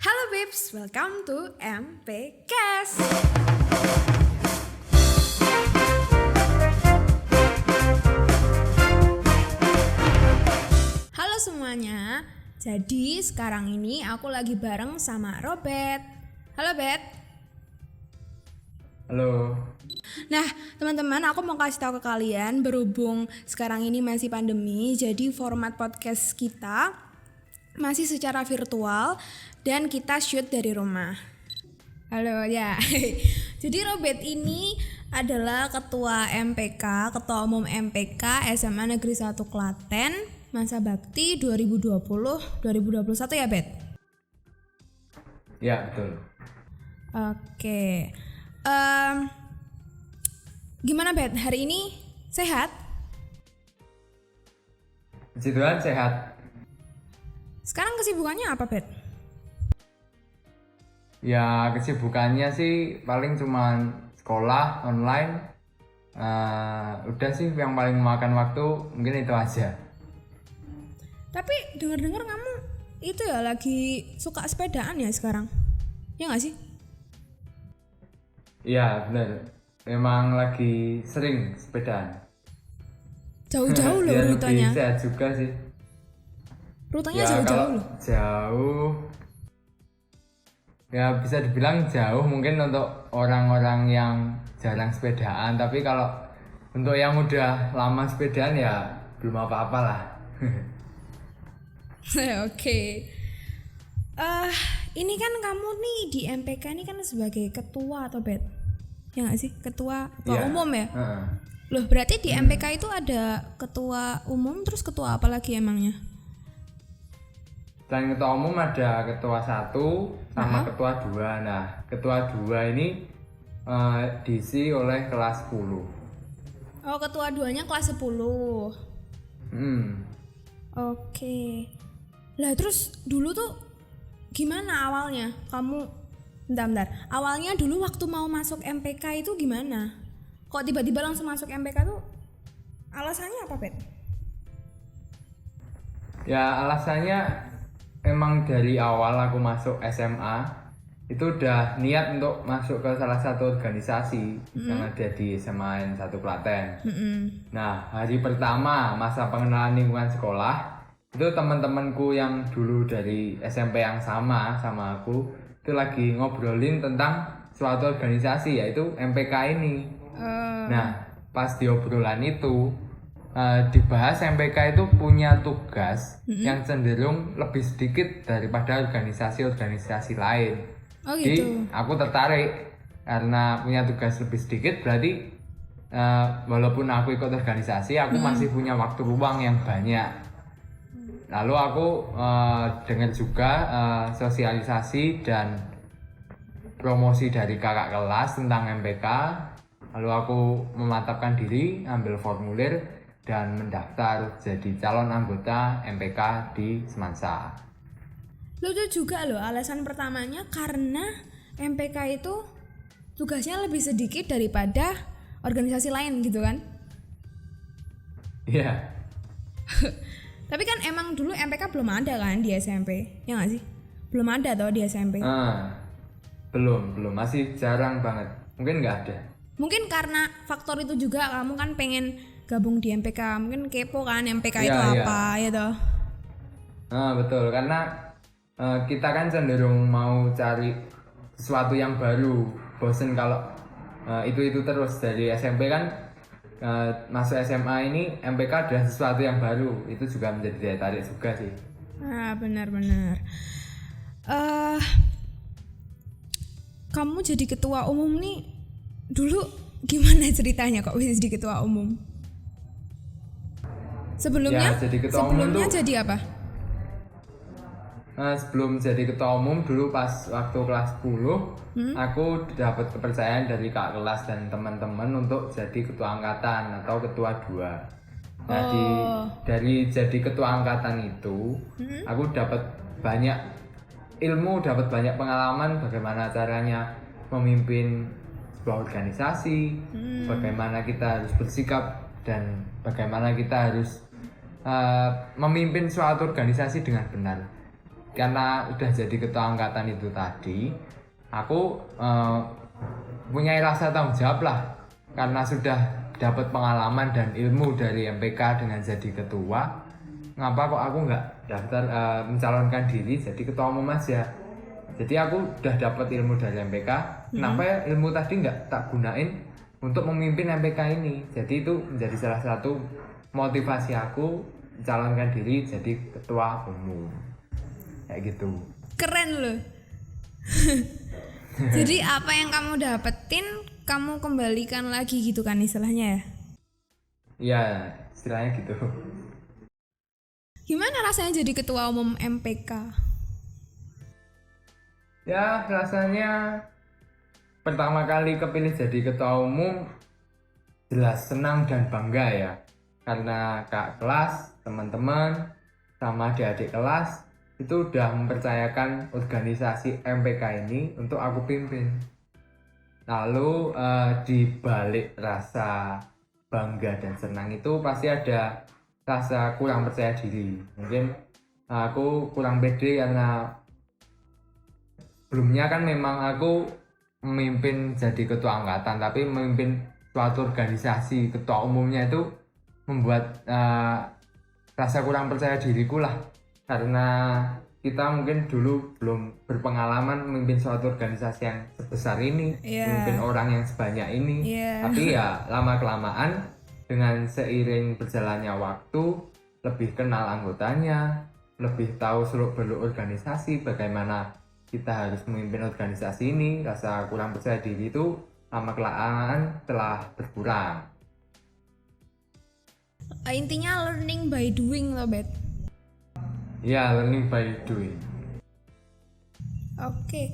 Halo babes, welcome to MPCast. Halo semuanya, jadi sekarang ini aku lagi bareng sama Robert. Halo Bet. Halo. Nah teman-teman, aku mau kasih tahu ke kalian, berhubung sekarang ini masih pandemi, jadi format podcast kita masih secara virtual dan kita shoot dari rumah. Halo ya. Jadi Robert ini adalah ketua MPK, ketua umum MPK SMA Negeri 1 Klaten masa bakti 2020-2021 ya Bet? Ya betul. Oke. Gimana Bet? Hari ini sehat? Puji Tuhan sehat. Sekarang kesibukannya apa Bet? Ya kesibukannya sih paling cuman sekolah online. Udah sih yang paling memakan waktu mungkin itu aja. Tapi dengar-dengar kamu itu ya lagi suka sepedaan ya sekarang? Ya nggak sih? Iya benar. Memang lagi sering sepedaan. Jauh-jauh loh Ya, rutenya. lebih sehat juga sih. Rutenya Ya jauh-jauh kalau loh. jauh, ya bisa dibilang jauh mungkin untuk orang-orang yang jarang sepedaan. Tapi kalau untuk yang udah lama sepedaan ya belum apa-apa lah. Oke. Ini kan kamu nih di MPK ini kan sebagai ketua atau Bet? Ya nggak sih? Ketua Ya, umum ya? heeh. Loh berarti di MPK itu ada ketua umum terus ketua apa lagi emangnya? Selain ketua umum ada ketua 1 sama ketua 2. Nah, ketua 2 ini diisi oleh kelas 10. Oh ketua duanya kelas 10. Oke. Lah terus dulu tuh gimana awalnya? Bentar. Awalnya dulu waktu mau masuk MPK itu gimana? Kok tiba-tiba langsung masuk MPK tuh? Alasannya apa, Bet? Ya, alasannya emang dari awal aku masuk SMA itu udah niat untuk masuk ke salah satu organisasi yang ada di SMA N 1 Klaten. Nah, hari pertama masa pengenalan lingkungan sekolah itu teman-temanku yang dulu dari SMP yang sama aku itu lagi ngobrolin tentang suatu organisasi yaitu MPK ini. Nah, pas di obrolan itu dibahas MPK itu punya tugas yang cenderung lebih sedikit daripada organisasi-organisasi lain. Oh gitu. Jadi aku tertarik karena punya tugas lebih sedikit, berarti walaupun aku ikut organisasi, aku masih punya waktu luang yang banyak. Lalu aku dengar juga sosialisasi dan promosi dari kakak kelas tentang MPK. Lalu aku memantapkan diri, ambil formulir dan mendaftar jadi calon anggota MPK di Semansa. Lucu juga loh, alasan pertamanya karena MPK itu tugasnya lebih sedikit daripada organisasi lain gitu kan? Iya. Tapi kan emang dulu MPK belum ada kan di SMP, ya nggak sih? Belum ada toh di SMP. Belum, masih jarang banget. Mungkin nggak ada. Mungkin karena faktor itu juga kamu kan pengen gabung di MPK, mungkin kepo kan MPK itu Iya. apa ya toh? Betul, karena kita kan cenderung mau cari sesuatu yang baru. Bosen kalau itu terus dari SMP kan masuk SMA ini MPK adalah sesuatu yang baru. Itu juga menjadi daya tarik juga sih. Benar. Kamu jadi ketua umum nih dulu gimana ceritanya kok bisa jadi ketua umum? Sebelumnya Ya, jadi ketua umum sebelumnya tuh- jadi apa? Sebelum jadi ketua umum dulu pas waktu kelas 10 aku dapat kepercayaan dari kak kelas dan teman-teman untuk jadi ketua angkatan atau ketua 2. Nah dari jadi ketua angkatan itu aku dapat banyak ilmu, dapat banyak pengalaman bagaimana caranya memimpin sebuah organisasi, bagaimana kita harus bersikap dan bagaimana kita harus memimpin suatu organisasi dengan benar. karena udah jadi ketua angkatan itu tadi, aku punya rasa tanggung jawab lah, karena sudah dapat pengalaman dan ilmu dari MPK dengan jadi ketua. Ngapa kok aku nggak daftar mencalonkan diri jadi ketua umum aja? Jadi aku udah dapat ilmu dari MPK, kenapa ya ilmu tadi nggak tak gunain untuk memimpin MPK ini? Jadi itu menjadi salah satu motivasi aku mencalonkan diri jadi ketua umum. Kayak gitu. Keren loh. Jadi apa yang kamu dapetin kamu kembalikan lagi gitu kan istilahnya ya? Iya, istilahnya gitu. Gimana rasanya jadi ketua umum MPK? Ya, rasanya pertama kali kepilih jadi ketua umum jelas senang dan bangga ya. Karena kak kelas, teman-teman, sama adik-adik kelas itu udah mempercayakan organisasi MPK ini untuk aku pimpin. Lalu di balik rasa bangga dan senang itu pasti ada rasa kurang percaya diri. Mungkin aku kurang pede karena sebelumnya kan memang aku memimpin jadi ketua angkatan, tapi memimpin suatu organisasi ketua umumnya itu membuat rasa kurang percaya diriku lah, karena kita mungkin dulu belum berpengalaman memimpin suatu organisasi yang sebesar ini, memimpin orang yang sebanyak ini. Tapi ya lama-kelamaan dengan seiring berjalannya waktu, lebih kenal anggotanya, lebih tahu seluk-beluk organisasi, bagaimana kita harus memimpin organisasi ini, rasa kurang percaya diri itu lama-kelamaan telah berkurang. Intinya learning by doing loh, Bet. Ya, learning by doing. Oke.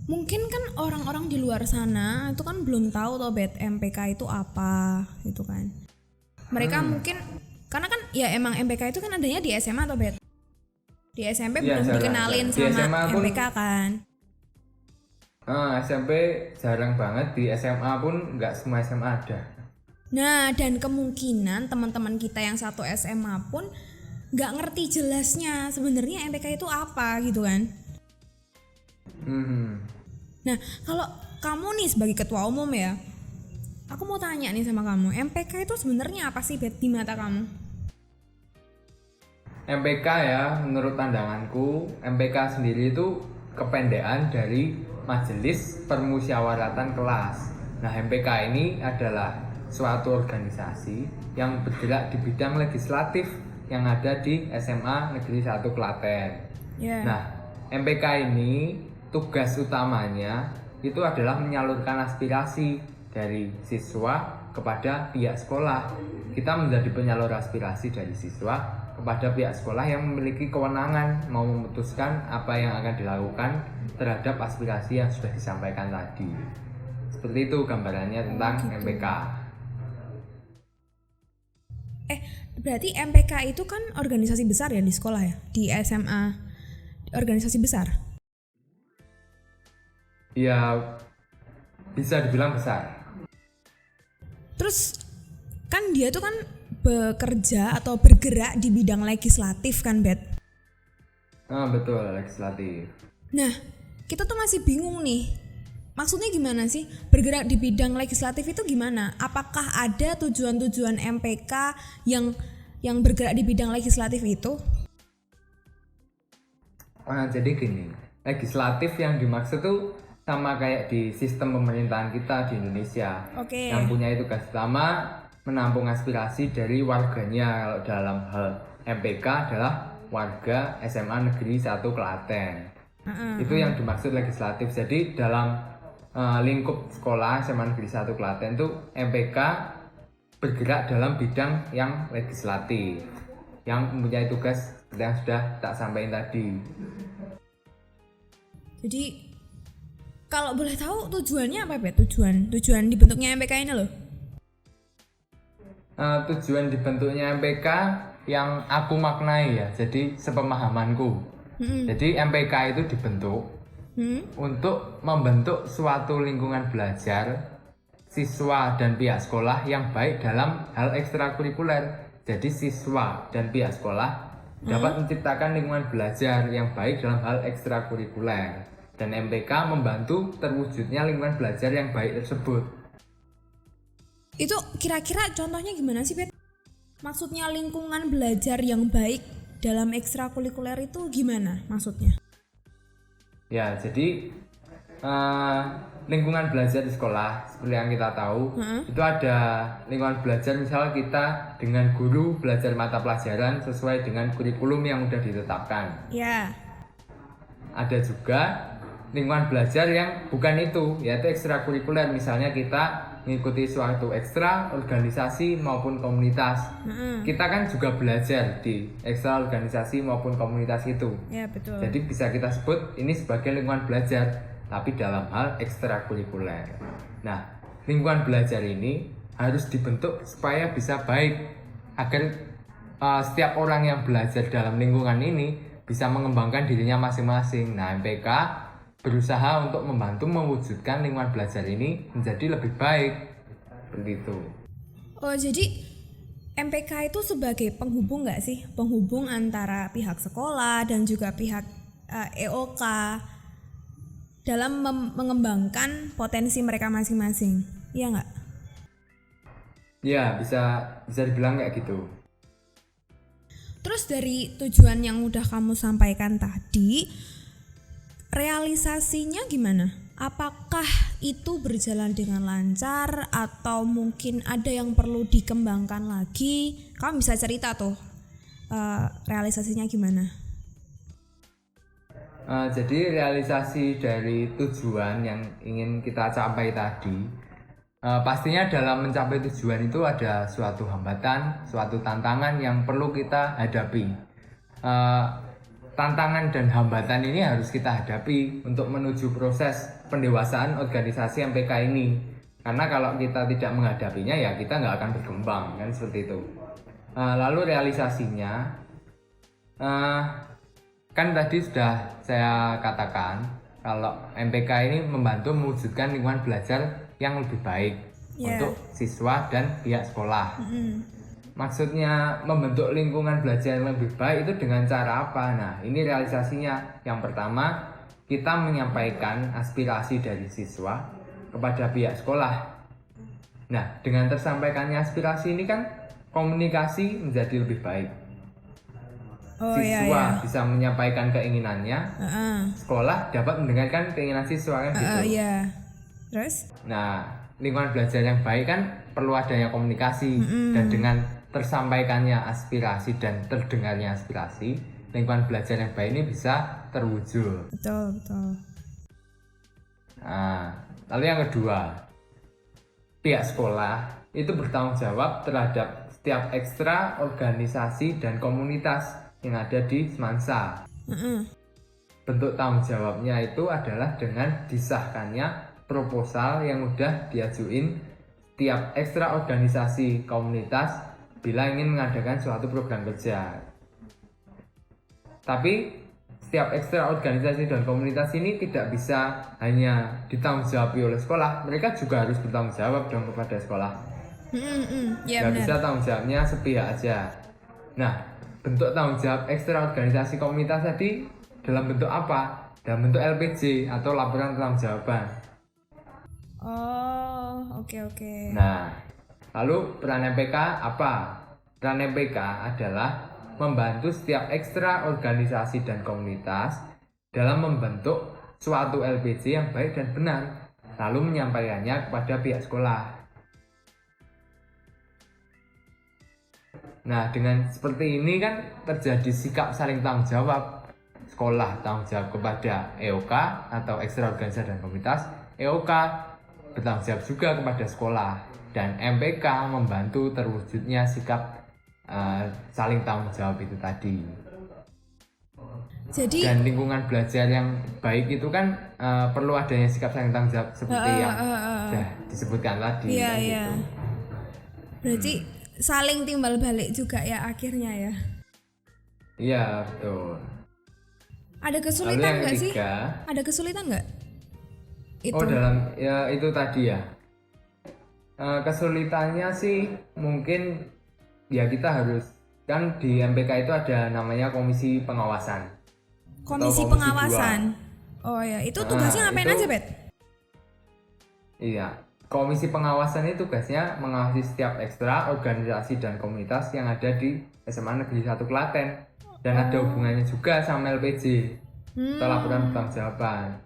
Mungkin kan orang-orang di luar sana itu kan belum tahu loh, Bet, MPK itu apa gitu kan. Mereka mungkin karena kan ya emang MPK itu kan adanya di SMA atau Bet. Di SMP Ya, belum jarang. dikenalin Di sama SMA pun, MPK kan. SMP jarang banget, di SMA pun nggak semua SMA ada. Nah, dan kemungkinan teman-teman kita yang satu SMA pun nggak ngerti jelasnya sebenarnya MPK itu apa gitu kan. Nah, kalau kamu nih sebagai ketua umum ya, aku mau tanya nih sama kamu, MPK itu sebenarnya apa sih, Bet, di mata kamu? MPK ya, menurut pandanganku, MPK sendiri itu kependekan dari Majelis Permusyawaratan Kelas. Nah, MPK ini adalah suatu organisasi yang bergerak di bidang legislatif yang ada di SMA Negeri 1 Klaten. Nah, MPK ini tugas utamanya itu adalah menyalurkan aspirasi dari siswa kepada pihak sekolah. Kita menjadi penyalur aspirasi dari siswa kepada pihak sekolah yang memiliki kewenangan mau memutuskan apa yang akan dilakukan terhadap aspirasi yang sudah disampaikan tadi. Seperti itu gambarannya tentang MPK. Berarti MPK itu kan organisasi besar ya di sekolah ya, di SMA, organisasi besar. Ya, bisa dibilang besar. Terus kan dia tuh kan bekerja atau bergerak di bidang legislatif kan, Bet? Betul, legislatif. Nah, kita tuh masih bingung nih. Maksudnya gimana sih? Bergerak di bidang legislatif itu gimana? Apakah ada tujuan-tujuan MPK yang bergerak di bidang legislatif itu? Jadi gini, legislatif yang dimaksud tuh sama kayak di sistem pemerintahan kita di Indonesia. Yang punya tugas utama menampung aspirasi dari warganya. Kalau dalam hal MPK adalah warga SMA Negeri 1 Klaten. Itu yang dimaksud legislatif. Jadi dalam lingkup sekolah SMA Negeri 1 Klaten tuh MPK bergerak dalam bidang yang legislatif, yang mempunyai tugas yang sudah tak sampaikan tadi. Jadi kalau boleh tahu tujuannya apa, Bet? Tujuan dibentuknya MPK ini loh. Tujuan dibentuknya MPK yang aku maknai ya, jadi sepemahamanku. Jadi MPK itu dibentuk untuk membentuk suatu lingkungan belajar siswa dan pihak sekolah yang baik dalam hal ekstrakurikuler. Jadi siswa dan pihak sekolah dapat menciptakan lingkungan belajar yang baik dalam hal ekstrakurikuler. Dan MPK membantu terwujudnya lingkungan belajar yang baik tersebut. Itu kira-kira contohnya gimana sih, Bet? Maksudnya lingkungan belajar yang baik dalam ekstrakurikuler itu gimana maksudnya? Ya, jadi lingkungan belajar di sekolah seperti yang kita tahu, itu ada lingkungan belajar misal kita dengan guru belajar mata pelajaran sesuai dengan kurikulum yang sudah ditetapkan. Ya. Ada juga lingkungan belajar yang bukan itu, yaitu ekstrakurikuler. Misalnya kita mengikuti suatu ekstra organisasi maupun komunitas. Kita kan juga belajar di ekstra organisasi maupun komunitas itu. Ya, betul. Jadi bisa kita sebut ini sebagai lingkungan belajar, tapi dalam hal ekstrakurikuler. Nah, lingkungan belajar ini harus dibentuk supaya bisa baik, agar setiap orang yang belajar dalam lingkungan ini bisa mengembangkan dirinya masing-masing. Nah, MPK berusaha untuk membantu mewujudkan lingkungan belajar ini menjadi lebih baik. Seperti itu. Oh, jadi MPK itu sebagai penghubung nggak sih? Penghubung antara pihak sekolah dan juga pihak EOK dalam mengembangkan potensi mereka masing-masing. Iya nggak? Ya, bisa dibilang kayak gitu. Terus dari tujuan yang udah kamu sampaikan tadi, realisasinya gimana? Apakah itu berjalan dengan lancar atau mungkin ada yang perlu dikembangkan lagi? Kamu bisa cerita tuh realisasinya gimana? Jadi realisasi dari tujuan yang ingin kita capai tadi, pastinya dalam mencapai tujuan itu ada suatu hambatan, suatu tantangan yang perlu kita hadapi. Tantangan dan hambatan ini harus kita hadapi untuk menuju proses pendewasaan organisasi MPK ini. Karena kalau kita tidak menghadapinya ya kita nggak akan berkembang, kan seperti itu. Lalu realisasinya, kan tadi sudah saya katakan kalau MPK ini membantu mewujudkan lingkungan belajar yang lebih baik untuk siswa dan pihak sekolah. Maksudnya membentuk lingkungan belajar yang lebih baik itu dengan cara apa? Nah, ini realisasinya. Yang pertama, kita menyampaikan aspirasi dari siswa kepada pihak sekolah. Nah, dengan tersampaikannya aspirasi ini kan komunikasi menjadi lebih baik. Siswa bisa menyampaikan keinginannya, sekolah dapat mendengarkan keinginan siswa, kan gitu. Terus? Nah, lingkungan belajar yang baik kan perlu adanya komunikasi, dan dengan tersampaikannya aspirasi dan terdengarnya aspirasi, lingkungan belajar yang baik ini bisa terwujud. Betul. Nah, lalu yang kedua, pihak sekolah itu bertanggung jawab terhadap setiap ekstra organisasi dan komunitas yang ada di Semansa. Bentuk tanggung jawabnya itu adalah dengan disahkannya proposal yang udah diajuin setiap ekstra organisasi komunitas bila ingin mengadakan suatu program kerja. Tapi setiap ekstra organisasi dan komunitas ini tidak bisa hanya ditanggung-jawabi oleh sekolah, mereka juga harus bertanggung jawab dong kepada sekolah. Gak bisa tanggung jawabnya sepihak aja. Nah, bentuk tanggung jawab ekstra organisasi komunitas tadi dalam bentuk apa? Dalam bentuk LPJ atau laporan pertanggungjawaban. Oh, oke. Nah, lalu peran MPK apa? Peran MPK adalah membantu setiap ekstra organisasi dan komunitas dalam membentuk suatu LPJ yang baik dan benar, lalu menyampaikannya kepada pihak sekolah. Nah, dengan seperti ini kan terjadi sikap saling tanggung jawab. Sekolah tanggung jawab kepada EOK atau ekstra organisasi dan komunitas, EOK bertanggung jawab juga kepada sekolah, dan MPK membantu terwujudnya sikap saling tanggung jawab itu tadi. Jadi, dan lingkungan belajar yang baik itu kan perlu adanya sikap saling tanggung jawab seperti yang sudah disebutkan tadi. Iya. Berarti saling timbal balik juga ya akhirnya ya. Iya, betul. Ada kesulitan nggak sih? Ada kesulitan nggak? Oh, dalam ya itu tadi ya. Kesulitannya sih mungkin ya kita harus kan di MPK itu ada namanya komisi pengawasan. Komisi komisi pengawasan. Oh ya, itu tugasnya ngapain aja, Bet? Iya, komisi pengawasan itu tugasnya mengawasi setiap ekstra organisasi dan komunitas yang ada di SMA Negeri 1 Klaten dan ada hubungannya juga sama LPJ atau laporan pertanggungjawaban.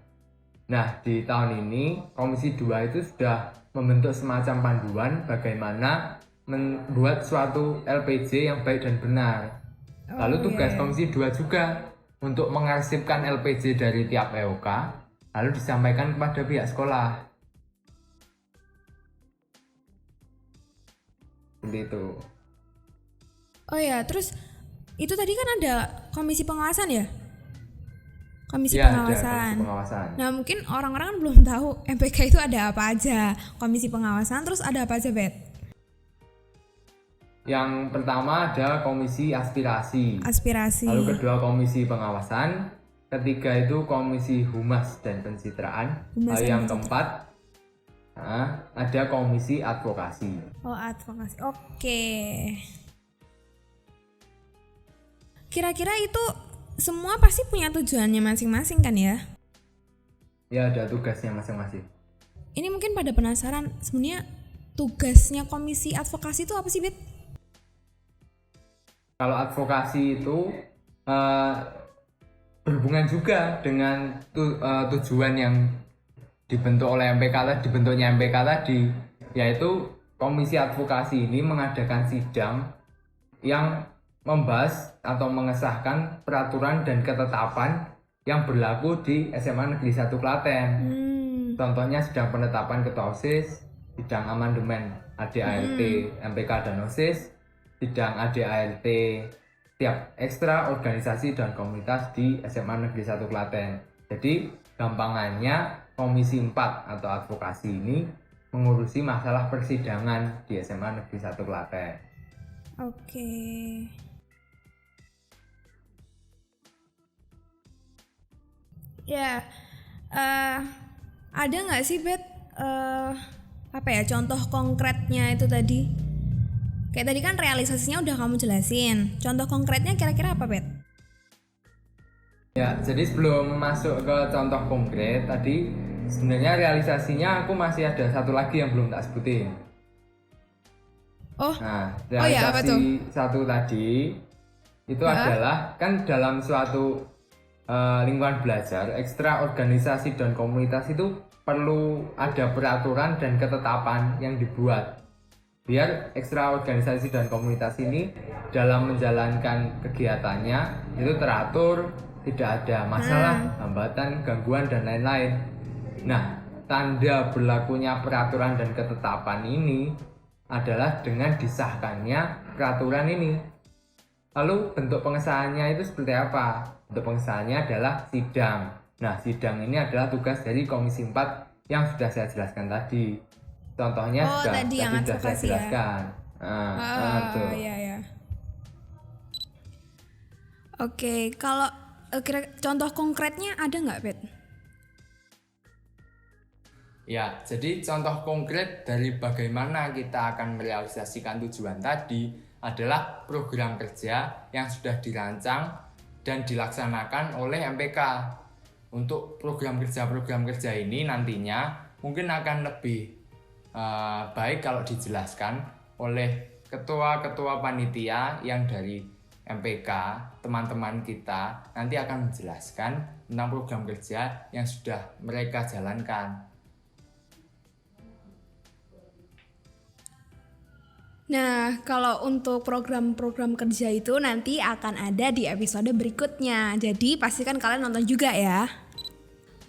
Nah, di tahun ini Komisi 2 itu sudah membentuk semacam panduan bagaimana membuat suatu LPJ yang baik dan benar. Lalu tugas Komisi 2 juga untuk mengarsipkan LPJ dari tiap EOK lalu disampaikan kepada pihak sekolah. Seperti itu. Oh ya, terus itu tadi kan ada komisi pengawasan ya? Komisi Ya, pengawasan. ada komisi pengawasan. Nah, mungkin orang-orang kan belum tahu MPK itu ada apa aja. Komisi pengawasan terus ada apa aja, Bet? Yang pertama ada komisi aspirasi. Aspirasi. Lalu kedua komisi pengawasan. Ketiga itu komisi humas dan pencitraan. Humas Lalu dan yang keempat ada komisi advokasi. Oh, advokasi. Oke. Kira-kira itu semua pasti punya tujuannya masing-masing kan ya? Ya, ada tugasnya masing-masing. Ini mungkin pada penasaran sebenarnya tugasnya komisi advokasi itu apa sih, Bet? Kalau advokasi itu berhubungan juga dengan tujuan yang dibentuk oleh MPK dibentuknya MPK tadi, yaitu komisi advokasi ini mengadakan sidang yang membahas atau mengesahkan peraturan dan ketetapan yang berlaku di SMA Negeri 1 Klaten. Contohnya sidang penetapan ketua OSIS, sidang amandemen ADART, MPK dan OSIS, sidang ADART tiap ekstra organisasi dan komunitas di SMA Negeri 1 Klaten. Jadi gampangannya Komisi 4 atau advokasi ini mengurusi masalah persidangan di SMA Negeri 1 Klaten. Oke. Ya, ada nggak sih, Bet, contoh konkretnya itu tadi? Kayak tadi kan realisasinya udah kamu jelasin. Contoh konkretnya kira-kira apa, Bet? Ya, jadi sebelum masuk ke contoh konkret tadi, sebenarnya realisasinya aku masih ada satu lagi yang belum tak sebutin. Nah, apa tuh? realisasi satu tadi itu adalah kan dalam suatu lingkungan belajar, ekstra organisasi dan komunitas itu perlu ada peraturan dan ketetapan yang dibuat biar ekstra organisasi dan komunitas ini dalam menjalankan kegiatannya itu teratur, tidak ada masalah, hambatan, gangguan dan lain-lain. Nah, tanda berlakunya peraturan dan ketetapan ini adalah dengan disahkannya peraturan ini. Lalu bentuk pengesahannya itu seperti apa? Bentuk pengesahannya adalah sidang. Nah, sidang ini adalah tugas dari Komisi 4 yang sudah saya jelaskan tadi. Contohnya sudah saya jelaskan. Iya. Oke, kalau contoh konkretnya ada nggak, Bet? Ya, jadi contoh konkret dari bagaimana kita akan merealisasikan tujuan tadi adalah program kerja yang sudah dirancang dan dilaksanakan oleh MPK. Untuk program kerja ini nantinya mungkin akan lebih baik kalau dijelaskan oleh ketua-ketua panitia yang dari MPK, teman-teman kita nanti akan menjelaskan tentang program kerja yang sudah mereka jalankan. Nah, kalau untuk program-program kerja itu nanti akan ada di episode berikutnya. Jadi pastikan kalian nonton juga ya.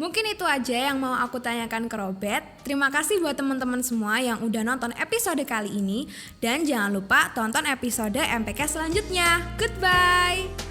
Mungkin itu aja yang mau aku tanyakan ke Robert. Terima kasih buat teman-teman semua yang udah nonton episode kali ini. Dan jangan lupa tonton episode MPK selanjutnya. Goodbye!